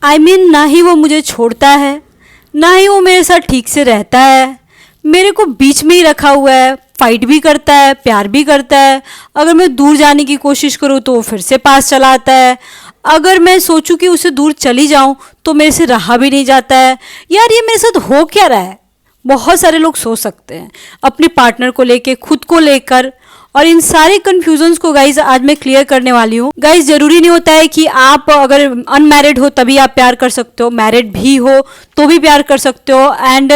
ना ही वो मुझे छोड़ता है, ना ही वो मेरे साथ ठीक से रहता है। मेरे को बीच में ही रखा हुआ है, फाइट भी करता है, प्यार भी करता है। अगर मैं दूर जाने की कोशिश करूँ तो वो फिर से पास चला आता है। अगर मैं सोचूं कि उससे दूर चली जाऊं तो मेरे से रहा भी नहीं जाता है। यार, ये मेरे साथ हो क्या रहा है? बहुत सारे लोग सोच सकते हैं अपने पार्टनर को लेके, खुद को लेकर, और इन सारे कन्फ्यूजन्स को गाइज आज मैं क्लियर करने वाली हूँ। गाइज, जरूरी नहीं होता है कि आप अगर अनमैरिड हो तभी आप प्यार कर सकते हो, मैरिड भी हो तो भी प्यार कर सकते हो। एंड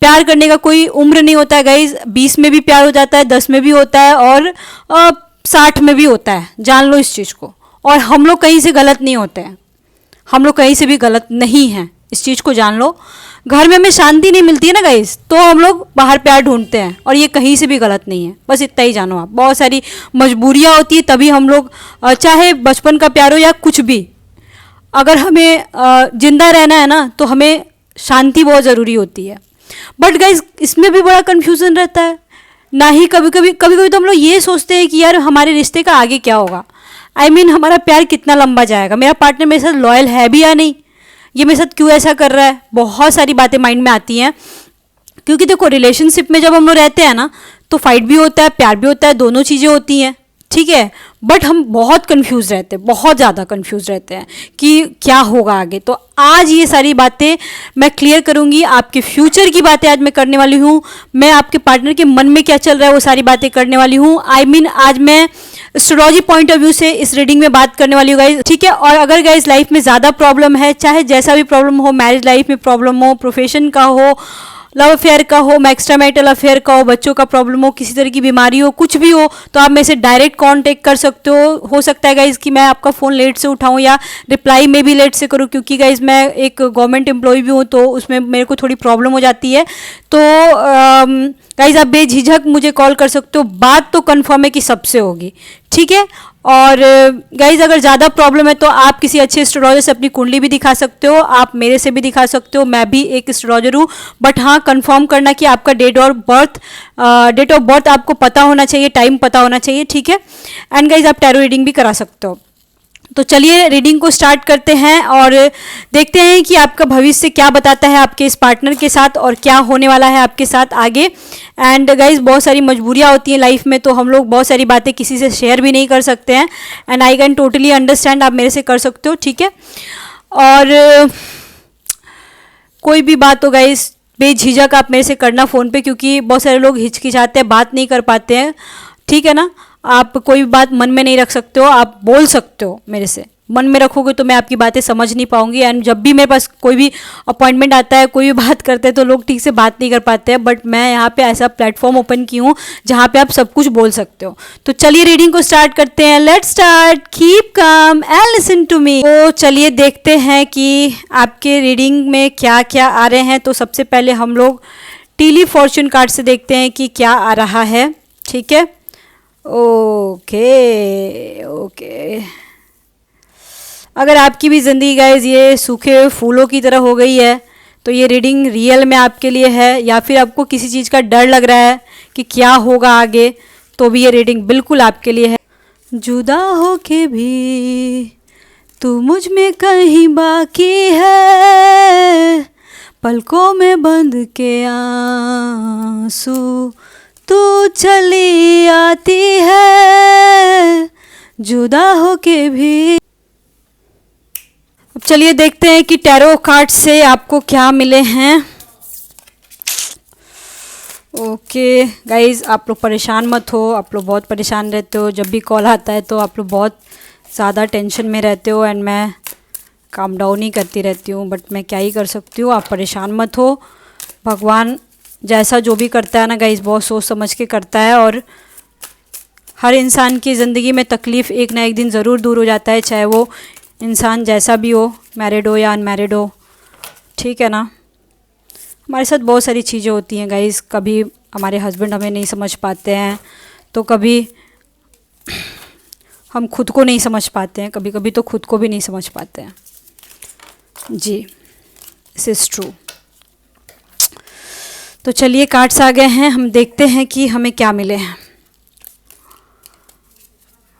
प्यार करने का कोई उम्र नहीं होता है गाइज। 20 में भी प्यार हो जाता है, 10 में भी होता है, और 60 में भी होता है। जान लो इस चीज़ को। और हम लोग कहीं से गलत नहीं होते हैं, हम लोग कहीं से भी गलत नहीं हैं, इस चीज़ को जान लो। घर में हमें शांति नहीं मिलती है ना गाइस, तो हम लोग बाहर प्यार ढूंढते हैं, और ये कहीं से भी गलत नहीं है। बस इतना ही जानो आप। बहुत सारी मजबूरियाँ होती है तभी हम लोग, चाहे बचपन का प्यार हो या कुछ भी, अगर हमें जिंदा रहना है ना तो हमें शांति बहुत ज़रूरी होती है। बट गाइज, इसमें भी बड़ा कन्फ्यूज़न रहता है ना ही। कभी कभी तो हम लोग ये सोचते हैं कि यार हमारे रिश्ते का आगे क्या होगा। हमारा प्यार कितना लंबा जाएगा, मेरा पार्टनर मेरे साथ लॉयल है भी या नहीं, ये मेरे साथ क्यों ऐसा कर रहा है। बहुत सारी बातें माइंड में आती हैं। क्योंकि देखो, रिलेशनशिप में जब हम लोग रहते हैं ना तो फाइट भी होता है, प्यार भी होता है, दोनों चीज़ें होती हैं, ठीक है। बट हम बहुत कंफ्यूज रहते हैं, बहुत ज़्यादा कंफ्यूज रहते हैं कि क्या होगा आगे। तो आज ये सारी बातें मैं क्लियर करूंगी, आपके फ्यूचर की बातें आज मैं करने वाली हूँ। मैं आपके पार्टनर के मन में क्या चल रहा है वो सारी बातें करने वाली हूँ। आज मैं एस्ट्रोलॉजी पॉइंट ऑफ व्यू से इस रीडिंग में बात करने वाली हूँ गाइज, ठीक है। और अगर गाइज लाइफ में ज़्यादा प्रॉब्लम है, चाहे जैसा भी प्रॉब्लम हो, मैरिज लाइफ में प्रॉब्लम हो, प्रोफेशन का हो, लव अफेयर का हो, एक्स्ट्रा मैरिटल अफेयर का हो, बच्चों का प्रॉब्लम हो, किसी तरह की बीमारी हो, कुछ भी हो, तो आप मेरे से डायरेक्ट कांटेक्ट कर सकते हो सकता है गाइज कि मैं आपका फ़ोन लेट से उठाऊं या रिप्लाई में भी लेट से करूं, क्योंकि गाइज मैं एक गवर्नमेंट एम्प्लॉय भी हूं तो उसमें मेरे को थोड़ी प्रॉब्लम हो जाती है। तो गाइज आप बेझिझक मुझे कॉल कर सकते हो। बात तो कन्फर्म है कि सबसे होगी, ठीक है। और गाइज अगर ज़्यादा प्रॉब्लम है तो आप किसी अच्छे एस्ट्रोलॉजर से अपनी कुंडली भी दिखा सकते हो, आप मेरे से भी दिखा सकते हो, मैं भी एक एस्ट्रोलॉजर हूँ। बट हाँ, कंफर्म करना कि आपका डेट ऑफ बर्थ आपको पता होना चाहिए, टाइम पता होना चाहिए, ठीक है। एंड गाइज आप टैरो रीडिंग भी करा सकते हो। तो चलिए रीडिंग को स्टार्ट करते हैं और देखते हैं कि आपका भविष्य क्या बताता है आपके इस पार्टनर के साथ और क्या होने वाला है आपके साथ आगे। एंड गाइज बहुत सारी मजबूरियां होती हैं लाइफ में, तो हम लोग बहुत सारी बातें किसी से शेयर भी नहीं कर सकते हैं। And I can totally understand, आप मेरे से कर सकते हो, ठीक है। और कोई भी बात हो गाइज बेझिझक आप मेरे से करना फ़ोन पे, क्योंकि बहुत सारे लोग हिचकिचाते हैं, बात नहीं कर पाते हैं, ठीक है ना। आप कोई भी बात मन में नहीं रख सकते हो, आप बोल सकते हो मेरे से। मन में रखोगे तो मैं आपकी बातें समझ नहीं पाऊंगी। एंड जब भी मेरे पास कोई भी अपॉइंटमेंट आता है, कोई भी बात करते हैं तो लोग ठीक से बात नहीं कर पाते हैं, बट मैं यहाँ पे ऐसा प्लेटफॉर्म ओपन की हूँ जहाँ पे आप सब कुछ बोल सकते हो। तो चलिए रीडिंग को स्टार्ट करते हैं। Let's start, keep calm and listen to me. तो चलिए देखते हैं कि आपके रीडिंग में क्या क्या आ रहे हैं। तो सबसे पहले हम लोग टीली फॉर्चून कार्ड से देखते हैं कि क्या आ रहा है, ठीक है। ओके ओके, अगर आपकी भी ज़िंदगी गाइज ये सूखे हुए फूलों की तरह हो गई है तो ये रीडिंग रियल में आपके लिए है, या फिर आपको किसी चीज़ का डर लग रहा है कि क्या होगा आगे, तो भी ये रीडिंग बिल्कुल आपके लिए है। जुदा हो के भी तू मुझ में कहीं बाकी है, पलकों में बंद के आंसू तू चली आती है, जुदा हो के भी। अब चलिए देखते हैं कि टैरो कार्ड से आपको क्या मिले हैं। ओके गाइज, आप लोग परेशान मत हो, आप लोग बहुत परेशान रहते हो। जब भी कॉल आता है तो आप लोग बहुत ज़्यादा टेंशन में रहते हो, एंड मैं काम डाउन ही करती रहती हूँ, बट मैं क्या ही कर सकती हूँ। आप परेशान मत हो, भगवान जैसा जो भी करता है ना गाइज बहुत सोच समझ के करता है, और हर इंसान की ज़िंदगी में तकलीफ़ एक ना एक दिन ज़रूर दूर हो जाता है, चाहे वो इंसान जैसा भी हो, मैरिड हो या अनमैरिड हो, ठीक है ना। हमारे साथ बहुत सारी चीज़ें होती हैं गाइज, कभी हमारे हस्बैंड हमें नहीं समझ पाते हैं, तो कभी हम खुद को नहीं समझ पाते हैं, कभी कभी तो खुद को भी नहीं समझ पाते हैं। जी, दिस इज़ ट्रू। तो चलिए कार्ड्स आ गए हैं, हम देखते हैं कि हमें क्या मिले हैं।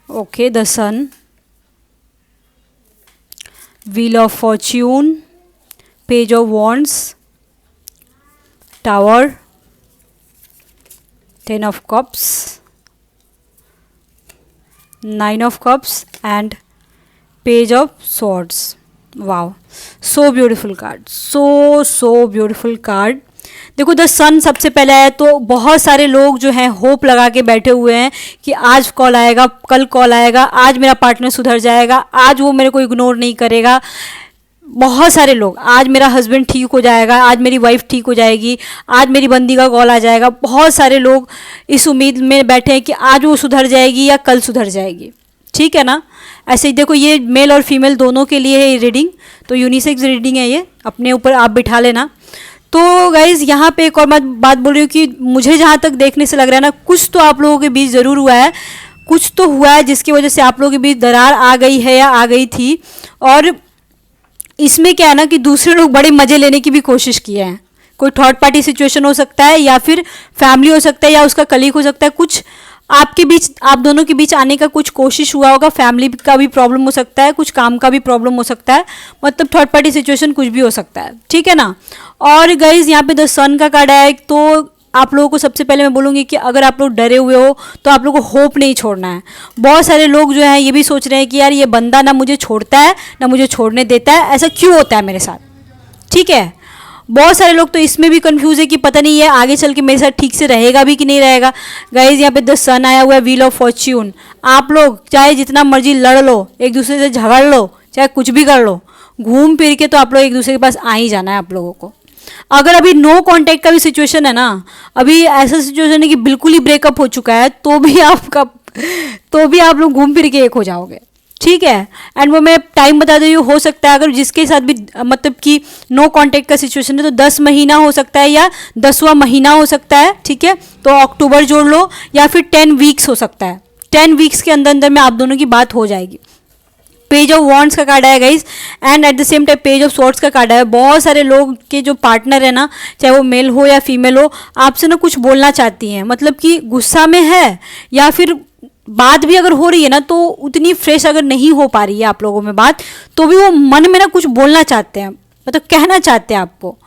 Okay, the sun, Wheel of Fortune, Page of Wands, Tower, Ten of Cups, Nine of Cups and Page of Swords. Wow, so beautiful card, so beautiful card. देखो द सन सबसे पहले है, तो बहुत सारे लोग जो हैं होप लगा के बैठे हुए हैं कि आज कॉल आएगा, कल कॉल आएगा, आज मेरा पार्टनर सुधर जाएगा, आज वो मेरे को इग्नोर नहीं करेगा। बहुत सारे लोग, आज मेरा हस्बैंड ठीक हो जाएगा, आज मेरी वाइफ ठीक हो जाएगी, आज मेरी बंदी का कॉल आ जाएगा। बहुत सारे लोग इस उम्मीद में बैठे हैं कि आज वो सुधर जाएगी या कल सुधर जाएगी। ठीक है ना। ऐसे ही देखो ये मेल और फीमेल दोनों के लिए है ये रीडिंग, तो यूनिसेक्स रीडिंग है ये, अपने ऊपर आप बिठा लेना। तो गाइज यहाँ पे एक और मैं बात बोल रही हूँ कि मुझे जहाँ तक देखने से लग रहा है ना, कुछ तो आप लोगों के बीच ज़रूर हुआ है, कुछ तो हुआ है जिसकी वजह से आप लोगों के बीच दरार आ गई है या आ गई थी। और इसमें क्या है ना कि दूसरे लोग बड़े मज़े लेने की भी कोशिश किए हैं। कोई थर्ड पार्टी सिचुएशन हो सकता है या फिर फैमिली हो सकता है या उसका कलीग हो सकता है, कुछ आपके बीच, आप दोनों के बीच आने का कुछ कोशिश हुआ होगा। फैमिली का भी प्रॉब्लम हो सकता है, कुछ काम का भी प्रॉब्लम हो सकता है, मतलब थर्ड पार्टी सिचुएशन कुछ भी हो सकता है। ठीक है ना। और गाइज यहाँ पे द सन का कार्ड है, तो आप लोगों को सबसे पहले मैं बोलूँगी कि अगर आप लोग डरे हुए हो तो आप लोगों को होप नहीं छोड़ना है। बहुत सारे लोग जो हैं ये भी सोच रहे हैं कि यार ये बंदा ना मुझे छोड़ता है ना मुझे छोड़ने देता है, ऐसा क्यों होता है मेरे साथ। ठीक है। बहुत सारे लोग तो इसमें भी कंफ्यूज है कि पता नहीं है आगे चल के मेरे साथ ठीक से रहेगा भी कि नहीं रहेगा। गाइज यहाँ पे द सन आया हुआ है, व्हील ऑफ फॉर्च्यून। आप लोग चाहे जितना मर्जी लड़ लो, एक दूसरे से झगड़ लो, चाहे कुछ भी कर लो, घूम फिर के तो आप लोग एक दूसरे के पास आ ही जाना है आप लोगों को। अगर अभी नो कांटेक्ट का भी सिचुएशन है ना, अभी ऐसा सिचुएशन है कि बिल्कुल ही ब्रेकअप हो चुका है, तो भी आप लोग घूम फिर के एक हो जाओगे। ठीक है। एंड वो मैं टाइम बता दे रही हूँ, हो सकता है अगर जिसके साथ भी मतलब कि नो कांटेक्ट का सिचुएशन है तो 10 महीना हो सकता है या 10वां महीना हो सकता है। ठीक है। तो अक्टूबर जोड़ लो, या फिर 10 वीक्स हो सकता है। 10 वीक्स के अंदर अंदर में आप दोनों की बात हो जाएगी। पेज ऑफ वॉन्ड्स का कार्ड है guys, and at the same time page of swords का कार्ड है। बहुत सारे लोग के जो पार्टनर है ना, चाहे वो मेल हो या फीमेल हो, आपसे ना कुछ बोलना चाहती हैं, मतलब कि गुस्सा में है, या फिर बात भी अगर हो रही है ना तो उतनी फ्रेश अगर नहीं हो पा रही है आप लोगों में बात, तो भी वो मन में ना कुछ बोलना चाहते हैं, मतलब कहना चाहते हैं आपको।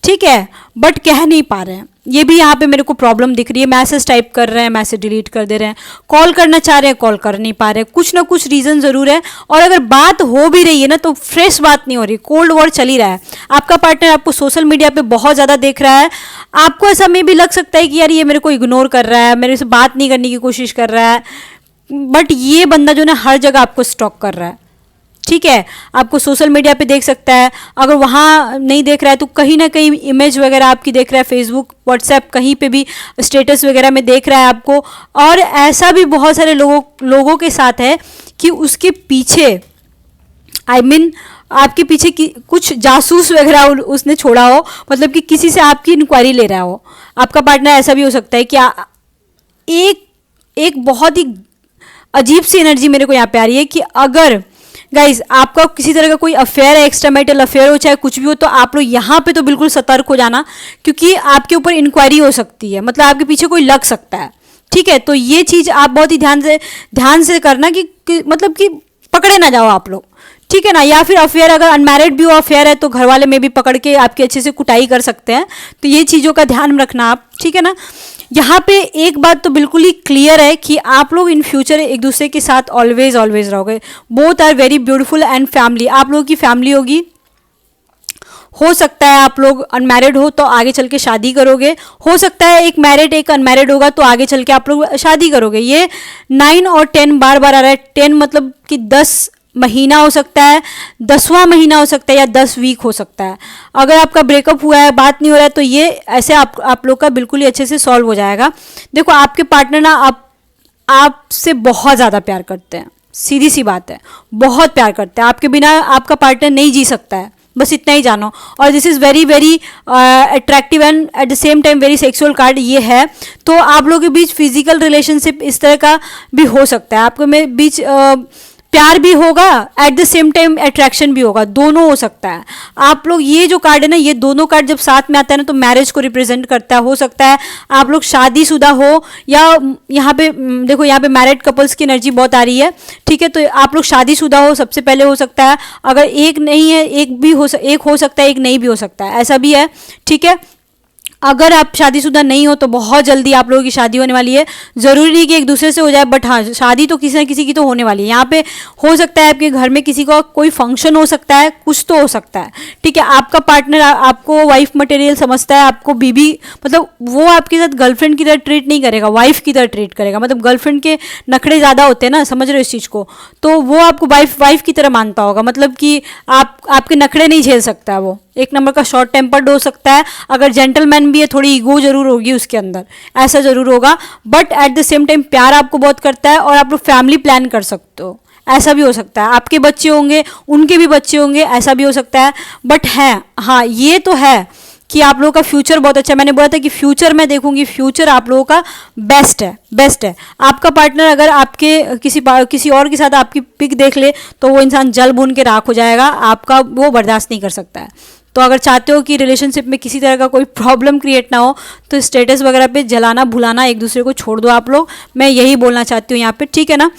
ठीक है। बट कह नहीं पा रहे हैं। ये भी यहाँ पे मेरे को प्रॉब्लम दिख रही है। मैसेज टाइप कर रहे हैं, मैसेज डिलीट कर दे रहे हैं, कॉल करना चाह रहे हैं, कॉल कर नहीं पा रहे हैं, कुछ ना कुछ रीज़न ज़रूर है। और अगर बात हो भी रही है ना तो फ्रेश बात नहीं हो रही, कोल्ड वॉर चल ही रहा है। आपका पार्टनर आपको सोशल मीडिया पे बहुत ज़्यादा देख रहा है। आपको ऐसा में भी लग सकता है कि यार ये मेरे को इग्नोर कर रहा है, मेरे से बात नहीं करने की कोशिश कर रहा है, बट ये बंदा जो ना हर जगह आपको स्टॉक कर रहा है। ठीक है। आपको सोशल मीडिया पे देख सकता है, अगर वहाँ नहीं देख रहा है तो कहीं ना कहीं इमेज वगैरह आपकी देख रहा है, फेसबुक, व्हाट्सएप, कहीं पे भी स्टेटस वगैरह में देख रहा है आपको। और ऐसा भी बहुत सारे लोगों के साथ है कि उसके पीछे आपके पीछे कुछ जासूस वगैरह उसने छोड़ा हो, मतलब कि किसी से आपकी इंक्वायरी ले रहा हो। आपका पार्टनर ऐसा भी हो सकता है कि एक बहुत ही अजीब सी एनर्जी मेरे को यहाँ पे आ रही है कि अगर गाइज आपका किसी तरह का कोई अफेयर है, एक्स्ट्रा मैरिटल अफेयर हो, चाहे कुछ भी हो, तो आप लोग यहाँ पे तो बिल्कुल सतर्क हो जाना, क्योंकि आपके ऊपर इंक्वायरी हो सकती है, मतलब आपके पीछे कोई लग सकता है। ठीक है। तो ये चीज़ आप बहुत ही ध्यान से करना कि मतलब कि पकड़े ना जाओ आप लोग। ठीक है ना। या फिर अफेयर, अगर अनमैरिड भी हो अफेयर है तो घर वाले में भी पकड़ के आपकी अच्छे से कुटाई कर सकते हैं, तो ये चीज़ों का ध्यान रखना आप। ठीक है ना। यहाँ पे एक बात तो बिल्कुल ही क्लियर है कि आप लोग इन फ्यूचर एक दूसरे के साथ ऑलवेज रहोगे। Both are very beautiful and family, आप लोगों की फैमिली होगी। हो सकता है आप लोग अनमैरिड हो तो आगे चल के शादी करोगे, हो सकता है एक मैरिड एक अनमैरिड होगा तो आगे चल के आप लोग शादी करोगे। ये 9 और 10 बार बार आ रहा है। 10 मतलब कि 10 महीना हो सकता है, 10वां महीना हो सकता है, या 10 वीक हो सकता है। अगर आपका ब्रेकअप हुआ है, बात नहीं हो रहा है, तो ये ऐसे आप लोग का बिल्कुल ही अच्छे से सॉल्व हो जाएगा। देखो आपके पार्टनर ना आपसे बहुत ज़्यादा प्यार करते हैं, सीधी सी बात है, बहुत प्यार करते हैं। आपके बिना आपका पार्टनर नहीं जी सकता है, बस इतना ही जानो। और this is very very attractive and at the same time very sexual card ये है। तो आप लोगों के बीच फिजिकल रिलेशनशिप इस तरह का भी हो सकता है, आपके में बीच प्यार भी होगा, at the same time attraction भी होगा, दोनों हो सकता है। आप लोग ये जो कार्ड है ना, ये दोनों कार्ड जब साथ में आता है ना तो मैरिज को रिप्रेजेंट करता है। हो सकता है आप लोग शादीशुदा हो, या यहाँ पे देखो यहाँ पे मैरिड कपल्स की एनर्जी बहुत आ रही है, ठीक है। तो आप लोग शादीशुदा हो सबसे पहले, हो सकता है। अगर एक नहीं है, एक हो सकता है, एक नहीं भी हो सकता है, ऐसा भी है, ठीक है। अगर आप शादीशुदा नहीं हो तो बहुत जल्दी आप लोगों की शादी होने वाली है। ज़रूरी नहीं कि एक दूसरे से हो जाए, बट हाँ शादी तो किसी ना किसी की तो होने वाली है। यहाँ पे हो सकता है आपके घर में किसी का कोई फंक्शन हो सकता है, कुछ तो हो सकता है, ठीक है। आपका पार्टनर आपको वाइफ मटेरियल समझता है, आपको बीबी, मतलब वो आपके साथ गर्लफ्रेंड की तरह ट्रीट नहीं करेगा, वाइफ की तरह ट्रीट करेगा। मतलब गर्लफ्रेंड के नखड़े ज़्यादा होते हैं ना, समझ रहे हो इस चीज़ को, तो वो आपको वाइफ की तरह मानता होगा। मतलब कि आपके नखड़े नहीं झेल सकता वो, एक नंबर का शॉर्ट टेम्पर्ड हो सकता है। अगर जेंटलमैन भी है, थोड़ी ईगो जरूर होगी उसके अंदर, ऐसा जरूर होगा। But at the same time प्यार आपको बहुत करता है, और आप लोग फैमिली प्लान कर सकते हो, ऐसा भी हो सकता है। आपके बच्चे होंगे, उनके भी बच्चे होंगे, ऐसा भी हो सकता है। बट है, हाँ ये तो है कि आप लोगों का फ्यूचर बहुत अच्छा है। मैंने बोला था कि फ्यूचर मैं देखूंगी, फ्यूचर आप लोगों का बेस्ट है, बेस्ट है। आपका पार्टनर अगर आपके किसी और के साथ आपकी पिक देख ले तो वो इंसान जल भून के राख हो जाएगा, आपका वो बर्दाश्त नहीं कर सकता है। तो अगर चाहते हो कि रिलेशनशिप में किसी तरह का कोई प्रॉब्लम क्रिएट ना हो, तो स्टेटस वगैरह पे जलाना भुलाना एक दूसरे को छोड़ दो आप लोग, मैं यही बोलना चाहती हूँ यहाँ पे, ठीक है ना।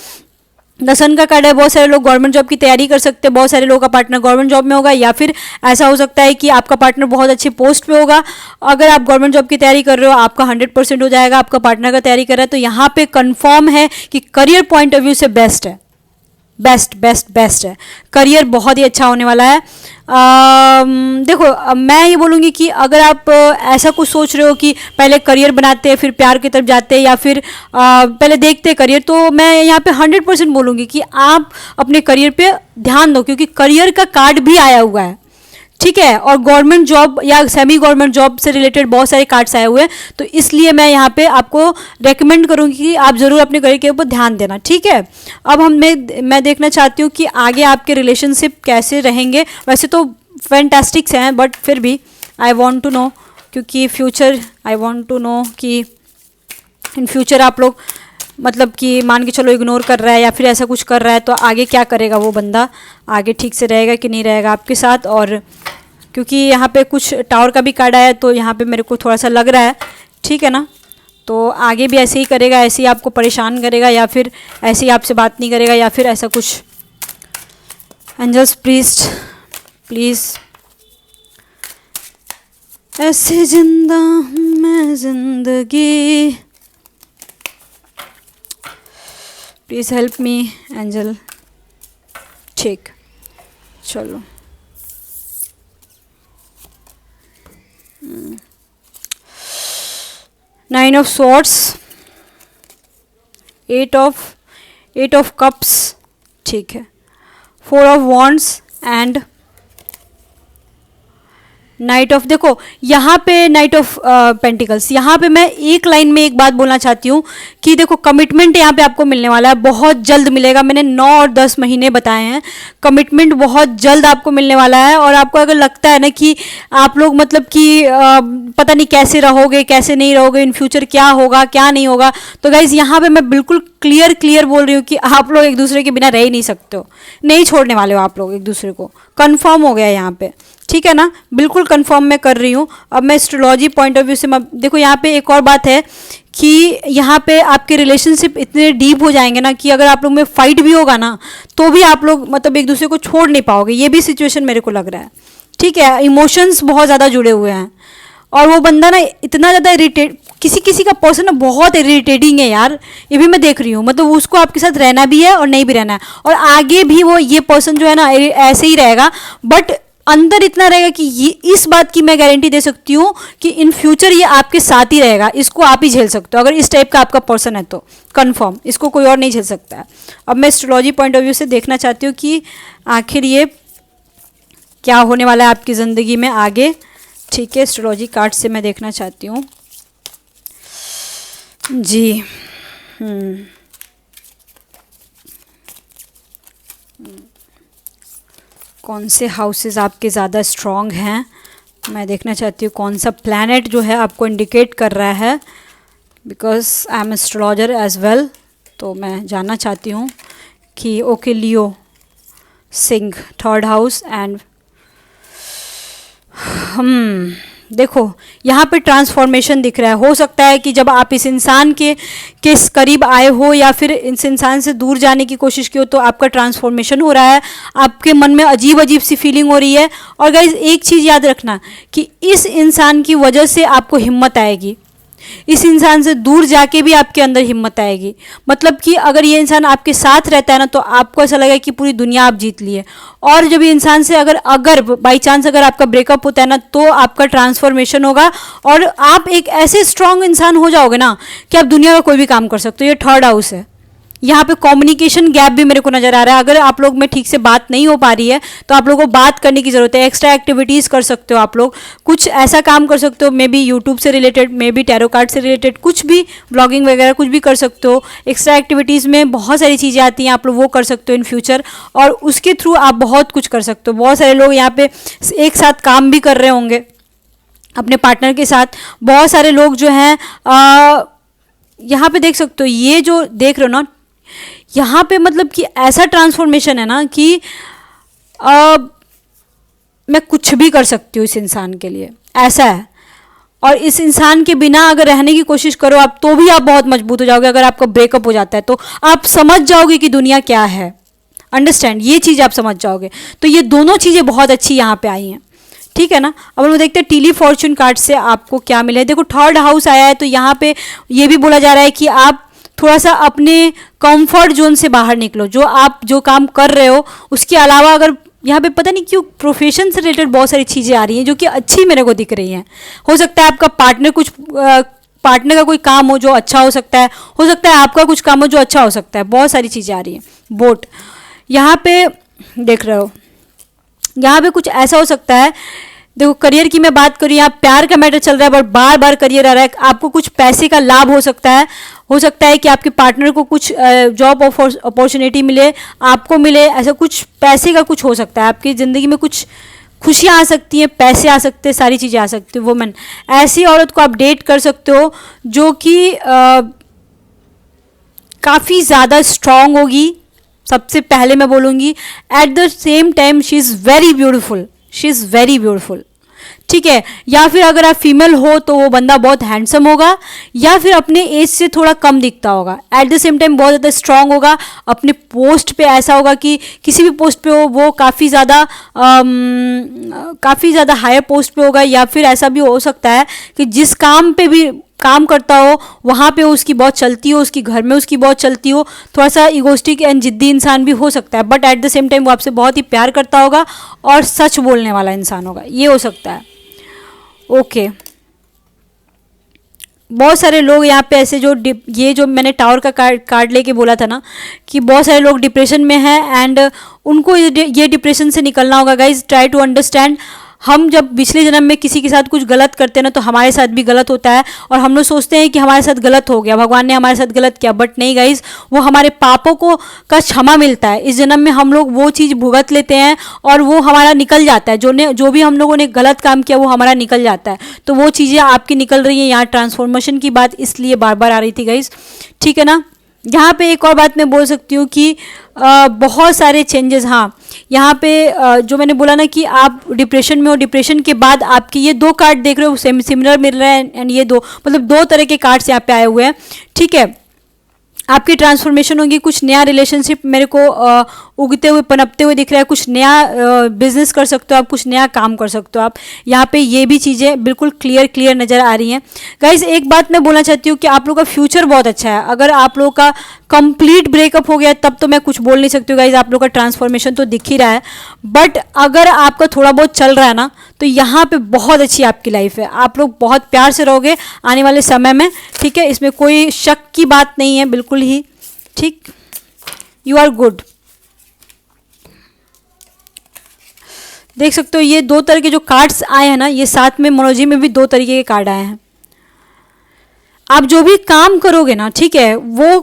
10 का कार्ड है, बहुत सारे लोग गवर्नमेंट जॉब की तैयारी कर सकते हैं, बहुत सारे लोगों का पार्टनर गवर्नमेंट जॉब में होगा, या फिर ऐसा हो सकता है कि आपका पार्टनर बहुत अच्छी पोस्ट पे होगा। अगर आप गवर्नमेंट जॉब की तैयारी कर रहे हो, आपका 100% हो जाएगा, आपका पार्टनर का तैयारी कर रहा है, तो यहाँ पे कंफर्म है कि करियर पॉइंट ऑफ व्यू से बेस्ट है, बेस्ट है, करियर बहुत ही अच्छा होने वाला है। देखो मैं ये बोलूँगी कि अगर आप ऐसा कुछ सोच रहे हो कि पहले करियर बनाते हैं फिर प्यार की तरफ जाते हैं, या फिर पहले देखते हैं करियर, तो मैं यहाँ पे 100% बोलूँगी कि आप अपने करियर पे ध्यान दो, क्योंकि करियर का कार्ड भी आया हुआ है, ठीक है। और गवर्नमेंट जॉब या सेमी गवर्नमेंट जॉब से रिलेटेड बहुत सारे कार्ड्स आए हुए हैं, तो इसलिए मैं यहाँ पे आपको रेकमेंड करूँगी कि आप ज़रूर अपने करियर के ऊपर ध्यान देना, ठीक है। अब मैं देखना चाहती हूँ कि आगे आपके रिलेशनशिप कैसे रहेंगे। वैसे तो फैंटास्टिक्स हैं, बट फिर भी आई वॉन्ट टू नो, क्योंकि future I want to know कि इन फ्यूचर आप लोग, मतलब कि मान के चलो इग्नोर कर रहा है या फिर ऐसा कुछ कर रहा है, तो आगे क्या करेगा वो बंदा, आगे ठीक से रहेगा कि नहीं रहेगा आपके साथ। और क्योंकि यहाँ पे कुछ टावर का भी कार्ड आया है, तो यहाँ पे मेरे को थोड़ा सा लग रहा है, ठीक है ना। तो आगे भी ऐसे ही करेगा, ऐसे ही आपको परेशान करेगा, या फिर ऐसे ही आपसे बात नहीं करेगा, या फिर ऐसा कुछ। एंजल्स प्लीज़ ऐसे जिंदा हूँ मैं जिंदगी, प्लीज़ हेल्प मी एंजल। ठीक, चलो। Nine of swords, eight of cups, ठीक है, 4 of wands and knight of. देखो यहाँ पे नाइट ऑफ पेंटिकल्स, यहाँ पे मैं एक लाइन में एक बात बोलना चाहती हूँ कि देखो कमिटमेंट यहाँ पे आपको मिलने वाला है, बहुत जल्द मिलेगा। मैंने 9 और 10 महीने बताए हैं, कमिटमेंट बहुत जल्द आपको मिलने वाला है। और आपको अगर लगता है ना कि आप लोग मतलब कि पता नहीं कैसे रहोगे कैसे नहीं रहोगे, इन फ्यूचर क्या होगा क्या नहीं होगा, तो गाइज यहाँ पे मैं बिल्कुल क्लियर बोल रही हूँ कि आप लोग एक दूसरे के बिना रह ही नहीं सकते हो, नहीं छोड़ने वाले हो आप लोग एक दूसरे को, कन्फर्म हो गया यहाँ पे, ठीक है ना, बिल्कुल कंफर्म मैं कर रही हूँ। अब मैं एस्ट्रोलॉजी पॉइंट ऑफ व्यू से देखो यहाँ पे एक और बात है कि यहाँ पे आपके रिलेशनशिप इतने डीप हो जाएंगे ना कि अगर आप लोग में फाइट भी होगा ना तो भी आप लोग मतलब एक दूसरे को छोड़ नहीं पाओगे, ये भी सिचुएशन मेरे को लग रहा है, ठीक है। इमोशंस बहुत ज़्यादा जुड़े हुए हैं, और वो बंदा ना इतना ज़्यादा इरिटेट, किसी का पर्सन ना बहुत इरिटेटिंग है यार, ये भी मैं देख रही हूँ। मतलब उसको आपके साथ रहना भी है और नहीं भी रहना है, और आगे भी वो ये पर्सन जो है ना ऐसे ही रहेगा, बट अंदर इतना रहेगा कि ये, इस बात की मैं गारंटी दे सकती हूँ कि इन फ्यूचर ये आपके साथ ही रहेगा, इसको आप ही झेल सकते हो। अगर इस टाइप का आपका पर्सन है तो कंफर्म, इसको कोई और नहीं झेल सकता है। अब मैं एस्ट्रोलॉजी पॉइंट ऑफ व्यू से देखना चाहती हूँ कि आखिर ये क्या होने वाला है आपकी ज़िंदगी में आगे, ठीक है। एस्ट्रोलॉजी कार्ड से मैं देखना चाहती हूँ जी। कौन से हाउसेस आपके ज़्यादा स्ट्रॉन्ग हैं, मैं देखना चाहती हूँ कौन सा प्लैनेट जो है आपको इंडिकेट कर रहा है, because I am astrologer as well, तो मैं जानना चाहती हूँ कि ओके लियो सिंह, थर्ड हाउस एंड देखो यहाँ पे ट्रांसफॉर्मेशन दिख रहा है। हो सकता है कि जब आप इस इंसान के करीब आए हो या फिर इस इंसान से दूर जाने की कोशिश की हो तो आपका ट्रांसफॉर्मेशन हो रहा है, आपके मन में अजीब अजीब सी फीलिंग हो रही है। और गाइस एक चीज़ याद रखना कि इस इंसान की वजह से आपको हिम्मत आएगी, इस इंसान से दूर जाके भी आपके अंदर हिम्मत आएगी। मतलब कि अगर ये इंसान आपके साथ रहता है ना तो आपको ऐसा लगेगा कि पूरी दुनिया आप जीत लिए। और जब ये इंसान से अगर बाई चांस अगर आपका ब्रेकअप होता है ना तो आपका ट्रांसफॉर्मेशन होगा और आप एक ऐसे स्ट्रांग इंसान हो जाओगे ना कि आप दुनिया का कोई भी काम कर सकते हो। ये थर्ड हाउस है। यहाँ पे कम्युनिकेशन गैप भी मेरे को नजर आ रहा है। अगर आप लोग में ठीक से बात नहीं हो पा रही है तो आप लोगों को बात करने की जरूरत है। एक्स्ट्रा एक्टिविटीज़ कर सकते हो, आप लोग कुछ ऐसा काम कर सकते हो, मे बी यूट्यूब से related, may be tarot card से रिलेटेड, कुछ भी ब्लॉगिंग वगैरह कुछ भी कर सकते हो। एक्स्ट्रा एक्टिविटीज़ में बहुत सारी चीज़ें आती हैं, आप लोग वो कर सकते हो इन फ्यूचर और उसके थ्रू आप बहुत कुछ कर सकते हो। बहुत सारे लोग यहाँ पे एक साथ काम भी कर रहे होंगे अपने पार्टनर के साथ। बहुत सारे लोग जो हैं यहाँ पे देख सकते हो, ये जो देख रहे हो ना यहाँ पे मतलब कि ऐसा ट्रांसफॉर्मेशन है ना कि मैं कुछ भी कर सकती हूँ इस इंसान के लिए, ऐसा है। और इस इंसान के बिना अगर रहने की कोशिश करो आप तो भी आप बहुत मजबूत हो जाओगे। अगर आपका ब्रेकअप हो जाता है तो आप समझ जाओगे कि दुनिया क्या है, अंडरस्टैंड, ये चीज़ आप समझ जाओगे। तो ये दोनों चीज़ें बहुत अच्छी यहाँ पे आई हैं, ठीक है ना। अब हम देखते हैं टीली फॉर्चून कार्ड से आपको क्या मिले। देखो थर्ड हाउस आया है तो यहाँ पे ये भी बोला जा रहा है कि आप थोड़ा सा अपने कंफर्ट जोन से बाहर निकलो। जो काम कर रहे हो उसके अलावा अगर यहाँ पे पता नहीं क्यों प्रोफेशन से रिलेटेड बहुत सारी चीज़ें आ रही हैं जो कि अच्छी मेरे को दिख रही हैं। हो सकता है आपका पार्टनर का कोई काम हो जो अच्छा हो सकता है आपका कुछ काम हो जो अच्छा हो सकता है। बहुत सारी चीज़ें आ रही हैं। बोट यहाँ पे देख रहे हो, यहाँ पे कुछ ऐसा हो सकता है। देखो करियर की मैं बात करूँ, यहाँ प्यार का मैटर चल रहा है बट बार बार करियर आ रहा है। आपको कुछ पैसे का लाभ हो सकता है कि आपके पार्टनर को कुछ जॉब अपॉर्चुनिटी मिले, आपको मिले, ऐसा कुछ पैसे का कुछ हो सकता है। आपकी ज़िंदगी में कुछ खुशियाँ आ सकती हैं, पैसे आ सकते हैं, सारी चीज़ें आ सकती हैं। वुमेन, ऐसी औरत को आप डेट कर सकते हो जो कि काफ़ी ज़्यादा स्ट्रांग होगी। सबसे पहले मैं बोलूँगी at the same time she is very beautiful, she is very beautiful, ठीक है। या फिर अगर आप फीमेल हो तो वो बंदा बहुत हैंडसम होगा या फिर अपने एज से थोड़ा कम दिखता होगा। एट द सेम टाइम बहुत ज़्यादा स्ट्रांग होगा, अपने पोस्ट पे ऐसा होगा कि किसी भी पोस्ट पे हो वो काफ़ी ज़्यादा हायर पोस्ट पे होगा। या फिर ऐसा भी हो सकता है कि जिस काम पे भी काम करता हो वहाँ पे उसकी बहुत चलती हो, उसकी घर में उसकी बहुत चलती हो। थोड़ा सा इगोस्टिक एंड जिद्दी इंसान भी हो सकता है but at the same time वो आपसे बहुत ही प्यार करता होगा और सच बोलने वाला इंसान होगा, ये हो सकता है। ओके बहुत सारे लोग यहाँ पे ऐसे ये जो मैंने टावर का कार्ड लेके बोला था ना कि बहुत सारे लोग डिप्रेशन में हैं एंड उनको ये डिप्रेशन से निकलना होगा। गाइज ट्राई टू अंडरस्टैंड, हम जब पिछले जन्म में किसी के साथ कुछ गलत करते हैं ना तो हमारे साथ भी गलत होता है और हम लोग सोचते हैं कि हमारे साथ गलत हो गया, भगवान ने हमारे साथ गलत किया, बट नहीं गाइज, वो हमारे पापों को का क्षमा मिलता है। इस जन्म में हम लोग वो चीज़ भुगत लेते हैं और वो हमारा निकल जाता है। जो भी हम लोगों ने गलत काम किया वो हमारा निकल जाता है। तो वो चीज़ें आपकी निकल रही हैं। यहाँ ट्रांसफॉर्मेशन की बात इसलिए बार बार आ रही थी गाइज, ठीक है ना। यहाँ पे एक और बात मैं बोल सकती हूँ कि बहुत सारे चेंजेस, हाँ यहाँ पे जो मैंने बोला ना कि आप डिप्रेशन में हो, डिप्रेशन के बाद आपके ये दो कार्ड देख रहे हो सिमिलर मिल रहा है एंड ये दो मतलब दो तरह के कार्ड्स यहाँ पे आए हुए हैं, ठीक है। आपकी ट्रांसफॉर्मेशन होगी, कुछ नया रिलेशनशिप मेरे को उगते हुए पनपते हुए दिख रहा है, कुछ नया बिजनेस कर सकते हो आप, कुछ नया काम कर सकते हो आप। यहाँ पे ये भी चीज़ें बिल्कुल क्लियर नज़र आ रही हैं। गाइज एक बात मैं बोलना चाहती हूँ कि आप लोगों का फ्यूचर बहुत अच्छा है। अगर आप लोगों का कंप्लीट ब्रेकअप हो गया तब तो मैं कुछ बोल नहीं सकती हूँ गाइज, आप लोग का ट्रांसफॉर्मेशन तो दिख ही रहा है। बट अगर आपका थोड़ा बहुत चल रहा है ना तो यहाँ पे बहुत अच्छी आपकी लाइफ है। आप लोग बहुत प्यार से रहोगे आने वाले समय में, ठीक है। इसमें कोई शक की बात नहीं है, बिल्कुल ही ठीक। You are good. देख सकते हो ये दो तरह के जो कार्ड्स आए हैं ना, ये साथ में मोनोलॉजी में भी दो तरीके के कार्ड आए हैं। आप जो भी काम करोगे ना, ठीक है, वो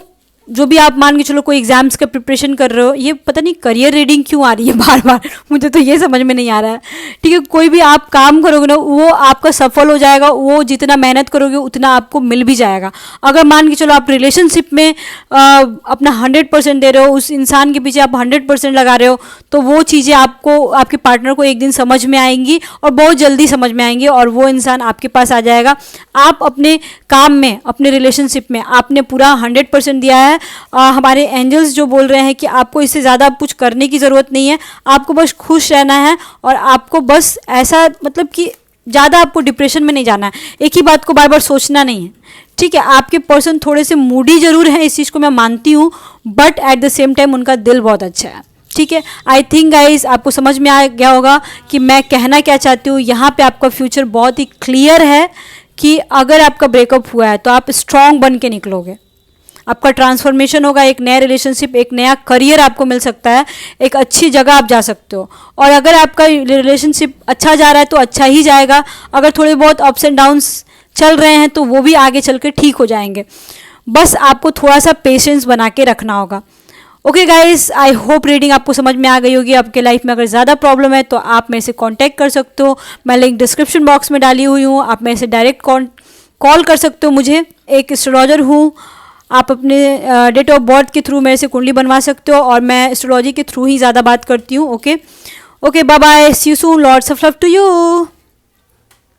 जो भी आप मान के चलो कोई एग्जाम्स का प्रिपरेशन कर रहे हो, ये पता नहीं करियर रीडिंग क्यों आ रही है बार बार, मुझे तो ये समझ में नहीं आ रहा है। ठीक है, कोई भी आप काम करोगे ना वो आपका सफल हो जाएगा, वो जितना मेहनत करोगे उतना आपको मिल भी जाएगा। अगर मान के चलो आप रिलेशनशिप में अपना 100% दे रहे हो, उस इंसान के पीछे आप 100% लगा रहे हो, तो वो चीज़ें आपको, आपके पार्टनर को एक दिन समझ में आएंगी और बहुत जल्दी समझ में आएंगी और वो इंसान आपके पास आ जाएगा। आप अपने काम में, अपने रिलेशनशिप में आपने पूरा 100% दिया है। हमारे एंजल्स जो बोल रहे हैं कि आपको इससे ज़्यादा कुछ करने की ज़रूरत नहीं है, आपको बस खुश रहना है और आपको बस ऐसा मतलब कि ज़्यादा आपको डिप्रेशन में नहीं जाना है, एक ही बात को बार बार सोचना नहीं है। ठीक है, आपके पर्सन थोड़े से मूडी जरूर हैं, इस चीज़ को मैं मानती हूँ, but at the same time उनका दिल बहुत अच्छा है। ठीक है, आई थिंक गाइज आपको समझ में आ गया होगा कि मैं कहना क्या चाहती हूँ। यहाँ पे आपका फ्यूचर बहुत ही क्लियर है कि अगर आपका ब्रेकअप हुआ है तो आप स्ट्रांग बन के निकलोगे, आपका ट्रांसफॉर्मेशन होगा, एक नया रिलेशनशिप, एक नया करियर आपको मिल सकता है, एक अच्छी जगह आप जा सकते हो। और अगर आपका रिलेशनशिप अच्छा जा रहा है तो अच्छा ही जाएगा, अगर थोड़े बहुत अप्स एंड डाउन्स चल रहे हैं तो वो भी आगे चल के ठीक हो जाएंगे। बस आपको थोड़ा सा पेशेंस बना के रखना होगा। Okay guys, I hope reading आपको समझ में आ गई होगी। आपके लाइफ में अगर ज़्यादा प्रॉब्लम है तो आप मेरे से कांटेक्ट कर सकते हो, मैं लिंक डिस्क्रिप्शन बॉक्स में डाली हुई हूँ, आप मेरे से डायरेक्ट कॉल कर सकते हो। मुझे एक एस्ट्रोलॉजर हूँ, आप अपने डेट ऑफ बर्थ के थ्रू मेरे से कुंडली बनवा सकते हो और मैं एस्ट्रोलॉजी के थ्रू ही ज़्यादा बात करती हूँ। Okay, bye bye, see you soon, lots of love to you.